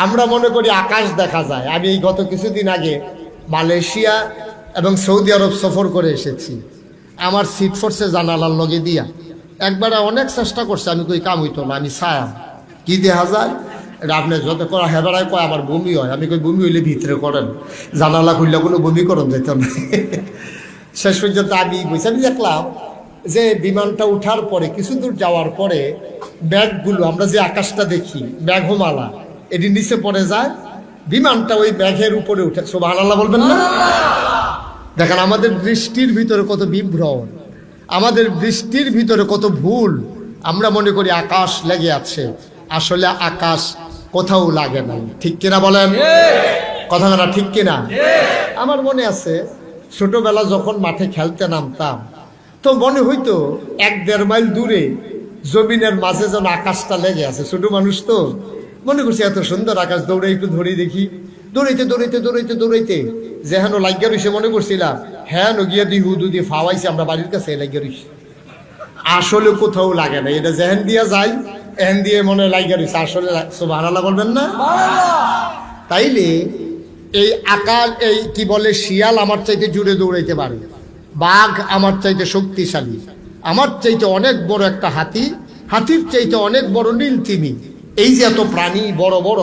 আমরা মনে করি আকাশ দেখা যায়। আমি এই গত কিছুদিন আগে মালয়েশিয়া এবং সৌদি আরব সফর করে এসেছি। আমার সিট ফোর্সে জানালার লগে দিয়া একবার অনেক চেষ্টা করছে, আমি কই কাম হইতো না, আমি ছায়াম কি দেখা যায় এটা আপনি যত করা হেবারায় কয় আমার বমি হয়। আমি কই বমি হইলে ভিতরে করেন, জানালা খুললে কোনো বমি করন যেত না। শেষ পর্যন্ত আমি বুঝছি, আমি দেখলাম যে বিমানটা উঠার পরে কিছু দূর যাওয়ার পরে ব্যাগগুলো, আমরা যে আকাশটা দেখি মেঘমালা, এটি নিচে পড়ে যায়, বিমানটা ওই মেঘের উপরে উঠে। সুবহানাল্লাহ বলবেন না? দেখেন আমাদের দৃষ্টির ভিতরে কত বিভ্রম, আমাদের দৃষ্টির ভিতরে কত ভুল। আমরা মনে করি আকাশ লেগে আছে, আসলে আকাশ কোথাও লাগে নাই। ঠিক কিনা বলেন? কথা না ঠিক কিনা? আমার মনে আছে ছোটবেলা যখন মাঠে খেলতে নামতাম তো মনে হইতো 1-1.5 মাইল দূরে জমিনের মাঝে যেন আকাশটা লেগে আছে। ছোট মানুষ তো মনে করছি এত সুন্দর আকাশ, দৌড়ে একটু ধরে দেখি, দৌড়াইতে দৌড়াইতে দৌড়াইতে দৌড়াইতে যেহেন লাগিয়া রইছে মনে করছিলাম হ্যাঁ নগিয়া দুই হুদু দিয়ে ফাওয়াইছে আমরা বাড়ির কাছে লাগিয়া রইছে। আসলে কোথাও লাগে না, এটা যেহেন দিয়া যায় এহেন দিয়ে মনে লাগিয়া রইছে। আসলে সুবহানাল্লাহ বলবেন না? তাইলে এই আকাশ, এই কি বলে, শিয়াল আমার চাইতে জুড়ে দৌড়াইতে পারে, বাঘ আমার চাইতে শক্তিশালী, আমার চাইতে অনেক বড় একটা হাতি, হাতির চাইতে অনেক বড় নীল তিমি, এই যে এত প্রাণী বড় বড়,